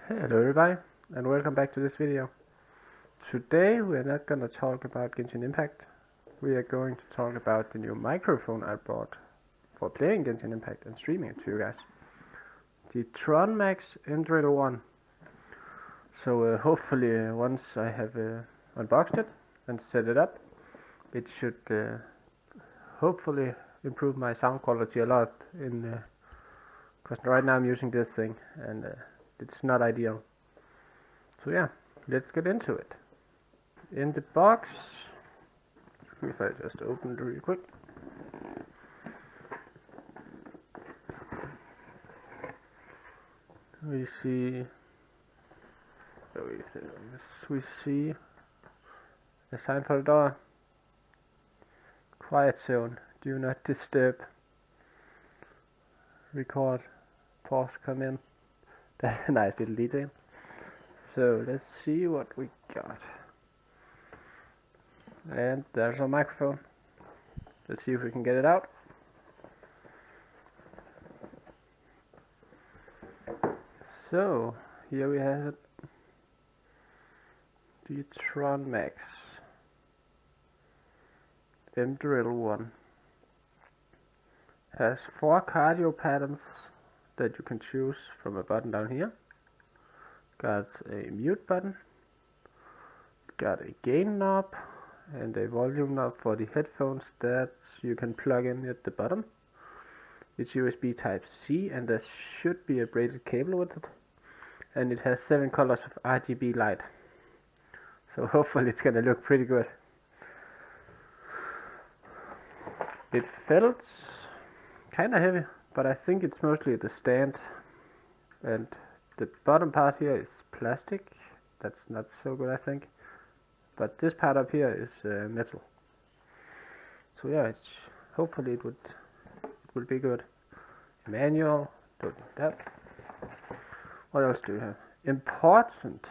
Hello everybody, and welcome back to this video. Today we are not gonna talk about Genshin Impact. We are going to talk about the new microphone I bought for playing Genshin Impact and streaming it to you guys. The Thronmax Mdrill One. So hopefully once I have unboxed it and set it up, it should hopefully improve my sound quality a lot. Because right now I'm using this thing and it's not ideal. So yeah, let's get into it. In the box, if I just open it really quick, we see a sign for the door. Quiet zone, do not disturb. Record, pause, come in. That's a nice little detail. So let's see what we got. And there's our microphone. Let's see if we can get it out. So here we have it. The Thronmax Mdrill One has 4 cardio patterns that you can choose from a button down here. Got a mute button, got a gain knob and a volume knob for the headphones that you can plug in at the bottom. It's USB type C and there should be a braided cable with it, and it has 7 colors of RGB light, so hopefully it's gonna look pretty good. It felt kinda heavy, but I think it's mostly the stand, and the bottom part here is plastic. That's not so good, I think, but this part up here is metal. So yeah, hopefully it will be good. Manual, don't need that. What else do we have? Important.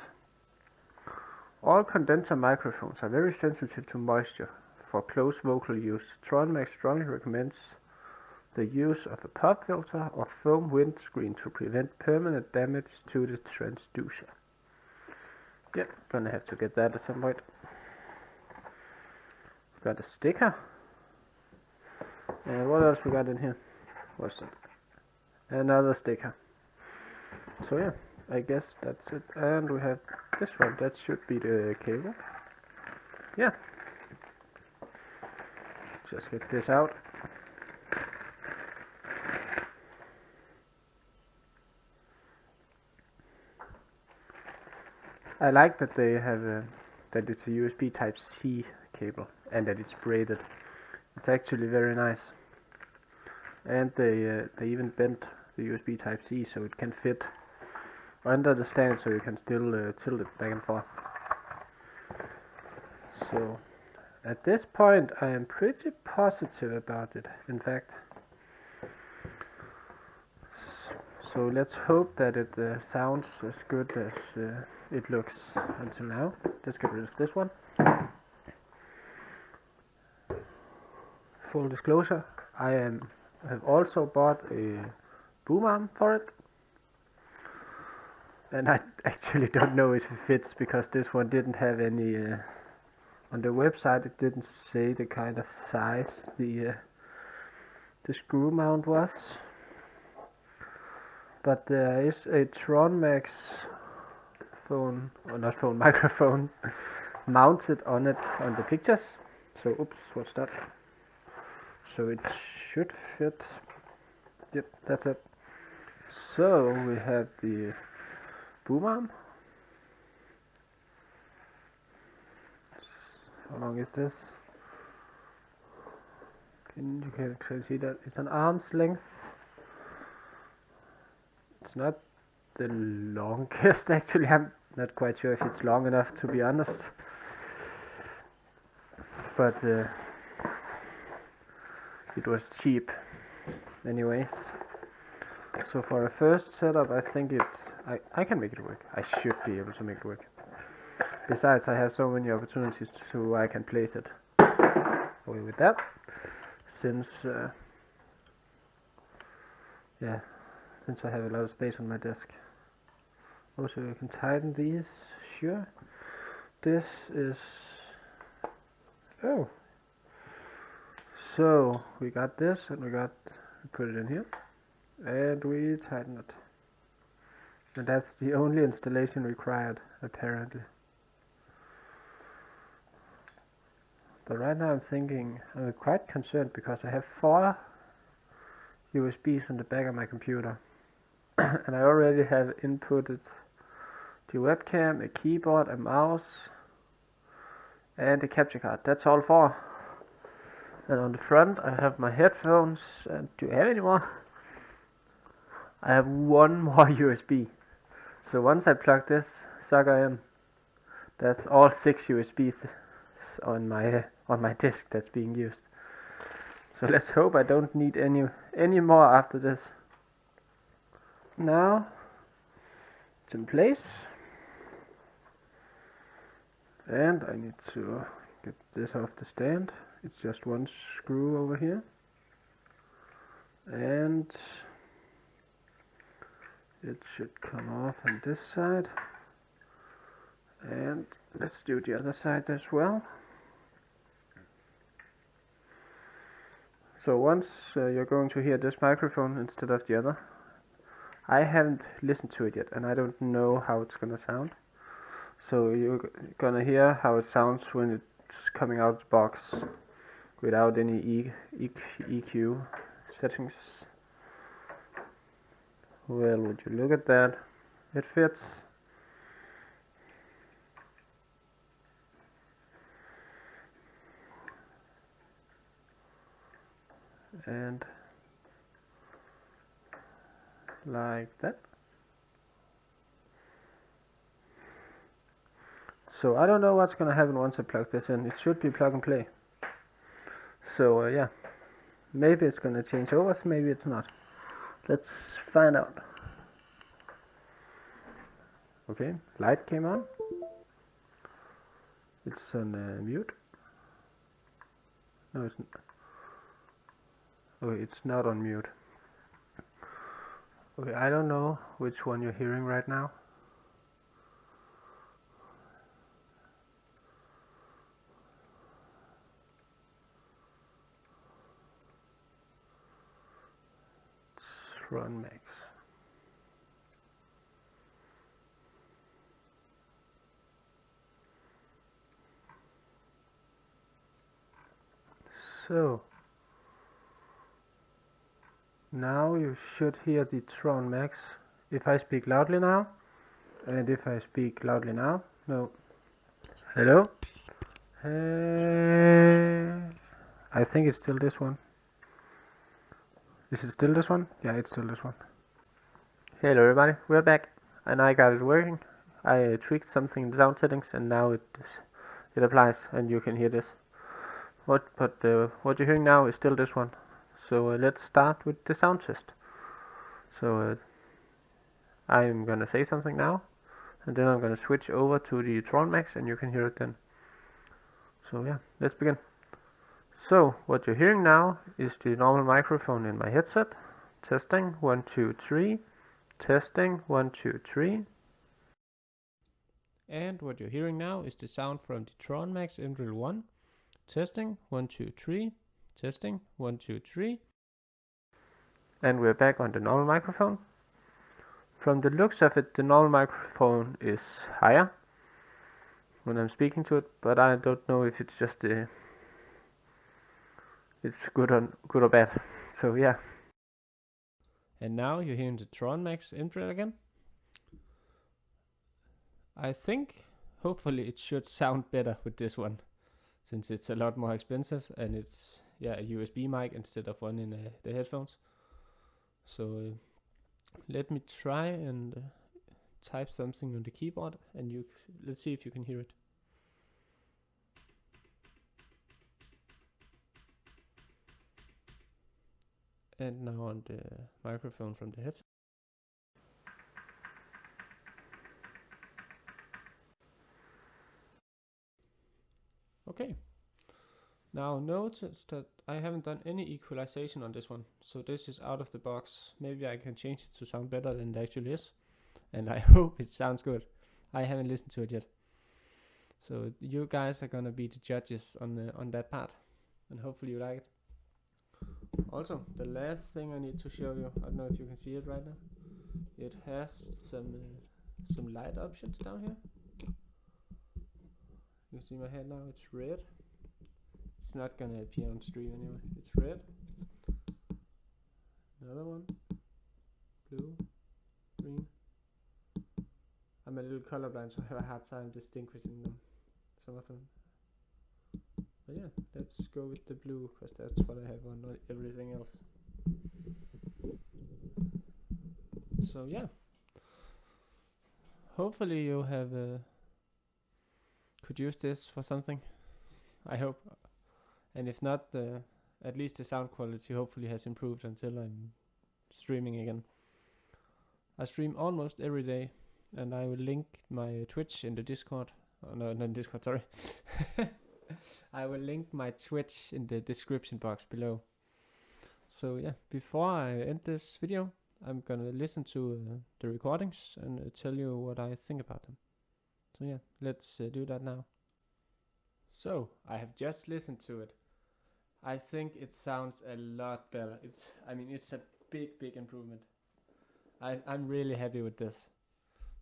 All condenser microphones are very sensitive to moisture. For close vocal use, Thronmax strongly recommends the use of a pop filter or foam windscreen to prevent permanent damage to the transducer. Yep, gonna have to get that at some point. Got a sticker. And what else we got in here? What's that? Another sticker. So yeah, I guess that's it. And we have this one. That should be the cable. Yeah. Just get this out. I like that they have that it's a USB type C cable and that it's braided. It's actually very nice. And they even bent the USB type C so it can fit under the stand, so you can still tilt it back and forth. So at this point I am pretty positive about it, in fact. So let's hope that it sounds as good as it looks until now. Let's get rid of this one. Full disclosure, I have also bought a boom arm for it. And I actually don't know if it fits, because this one didn't have any, on the website it didn't say the kind of size the screw mount was. But there is a Thronmax microphone mounted on it on the pictures. So oops, what's that? So it should fit. Yep, that's it. So we have the boom arm. How long is this? You can actually see that it's an arm's length. It's not the longest actually. I'm not quite sure if it's long enough, to be honest. But it was cheap anyways. So for a first setup, I think I can make it work. I should be able to make it work. Besides, I have so many opportunities to I can place it away with that, since since I have a lot of space on my desk. Also, you can tighten these. Sure. This is... Oh! So, we got this, and we put it in here. And we tighten it. And that's the only installation required, apparently. But right now I'm quite concerned because I have 4 USBs on the back of my computer. And I already have inputted the webcam, a keyboard, a mouse, and a capture card. That's all 4. And on the front I have my headphones. And do I have any more? I have 1 more USB. So once I plug this sucker in, that's all 6 USBs on my disk that's being used. So let's hope I don't need any more after this. Now it's in place, and I need to get this off the stand. It's just 1 screw over here, and it should come off on this side. And let's do the other side as well. So once you're going to hear this microphone instead of the other. I haven't listened to it yet, and I don't know how it's gonna sound. So you're gonna hear how it sounds when it's coming out of the box without any EQ settings. Well, would you look at that? It fits. And like that. So I don't know what's gonna happen once I plug this in. It should be plug and play. So yeah, maybe it's gonna change over, maybe it's not. Let's find out. Okay, light came on. It's on mute. No, it's not. Okay, it's not on mute. Okay, I don't know which one you're hearing right now. Thronmax. So now you should hear the Thronmax if I speak loudly now, and if I speak loudly now. No. Hello? I think it's still this one. Is it still this one? Yeah, it's still this one. Hello everybody, we're back, and I got it working. I tweaked something in the sound settings, and now it applies, and you can hear this. What you're hearing now is still this one. So let's start with the sound test. So I'm gonna say something now, and then I'm gonna switch over to the Thronmax, and you can hear it then. So yeah, let's begin. So what you're hearing now is the normal microphone in my headset. Testing 1 2 3. Testing 1 2 3. And what you're hearing now is the sound from the Thronmax Mdrill One. Testing 1 2 3. Testing 1 2 3. And we're back on the normal microphone. From the looks of it, the normal microphone is higher when I'm speaking to it, but I don't know if it's just it's good or bad. So yeah. And now you're hearing the Thronmax Mdrill again. I think hopefully it should sound better with this one, since it's a lot more expensive, and it's a USB mic instead of one in the headphones. So let me try and type something on the keyboard, and let's see if you can hear it. And now on the microphone from the headset. Okay. Now notice that I haven't done any equalization on this one, so this is out of the box. Maybe I can change it to sound better than it actually is. and I hope it sounds good. I haven't listened to it yet, so you guys are gonna be the judges on that part, and hopefully you like it. Also, the last thing I need to show you, I don't know if you can see it right now, it has some light options down here. You see my head now, it's red. It's not gonna appear on stream anyway. It's red. Another one. Blue. Green. I'm a little colorblind, so I have a hard time distinguishing them. Some of them. But yeah, let's go with the blue, because that's what I have on everything else. So yeah. Hopefully you have could use this for something. I hope. And if not, at least the sound quality hopefully has improved until I'm streaming again. I stream almost every day, and I will link my Twitch in the Discord. Oh, no, not in Discord, sorry. I will link my Twitch in the description box below. So yeah, before I end this video, I'm gonna listen to the recordings and tell you what I think about them. So yeah, let's do that now. So, I have just listened to it. I think it sounds a lot better. It's a big improvement. I'm really happy with this.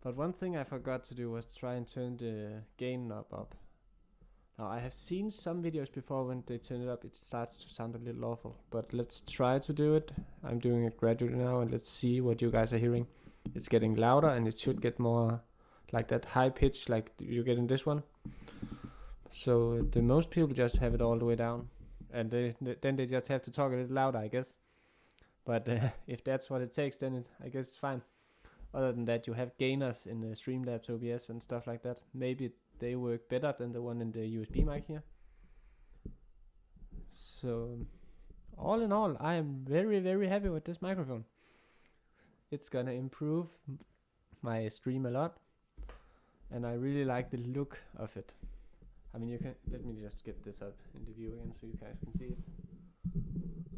But one thing I forgot to do was try and turn the gain knob up. Now, I have seen some videos before when they turn it up, it starts to sound a little awful. But let's try to do it. I'm doing it gradually now, and let's see what you guys are hearing. It's getting louder, and it should get more like that high pitch like you get in this one. So the most people just have it all the way down, and then they just have to talk a little louder, I guess. But if that's what it takes, then I guess it's fine. Other than that, you have gainers in the Streamlabs OBS and stuff like that. Maybe they work better than the one in the USB mic here. So all in all, I am very happy with this microphone. It's gonna improve my stream a lot, and I really like the look of it. I mean, you can, let me just get this up in the view again so you guys can see it.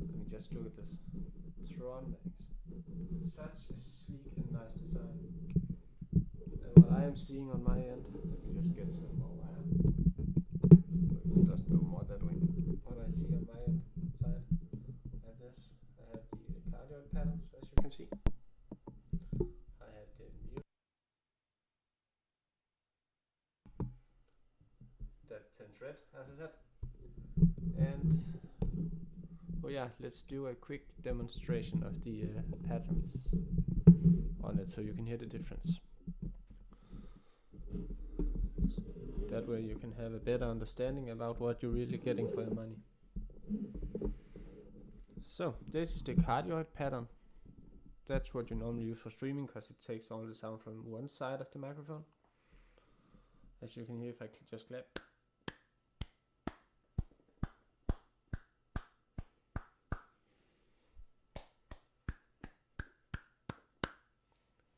Let me just look at this. Thronmax. It's such a sleek and nice design. And what I am seeing on my end, let me just get some more wire. It doesn't go more that way. What I see on my end side, I have this. I have the cardioid panels, as you can see. I have the mute. That turns red, as I said. And oh yeah, let's do a quick demonstration of the patterns on it so you can hear the difference. So that way you can have a better understanding about what you're really getting for your money. So this is the cardioid pattern. That's what you normally use for streaming, because it takes all the sound from one side of the microphone. As you can hear if I just clap.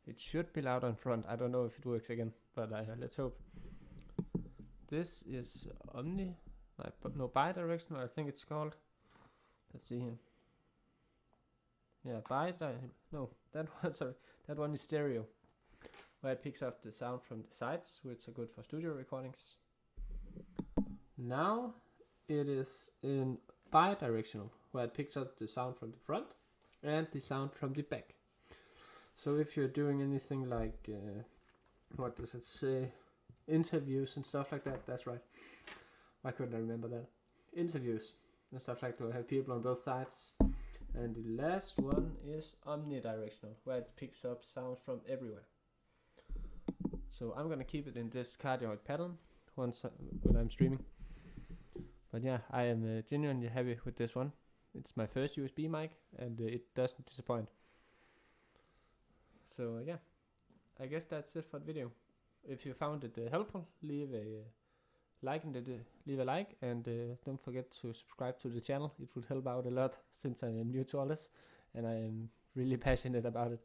It should be loud on front. I don't know if it works again, but let's hope. This is bidirectional, I think it's called. Let's see here. Yeah, that one is stereo, where it picks up the sound from the sides, which are good for studio recordings. Now it is in bidirectional, where it picks up the sound from the front and the sound from the back. So if you're doing anything like, what does it say, interviews and stuff like that, that's right. Why couldn't I remember that? Interviews and stuff like that, to have people on both sides. And the last one is omnidirectional, where it picks up sound from everywhere. So I'm gonna keep it in this cardioid pattern when I'm streaming. But yeah, I am genuinely happy with this one. It's my first USB mic, and it doesn't disappoint. So yeah, I guess that's it for the video. If you found it helpful, leave a like and don't forget to subscribe to the channel. It would help out a lot, since I am new to all this and I am really passionate about it.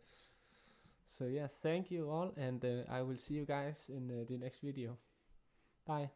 So yeah, thank you all, and I will see you guys in the next video. Bye.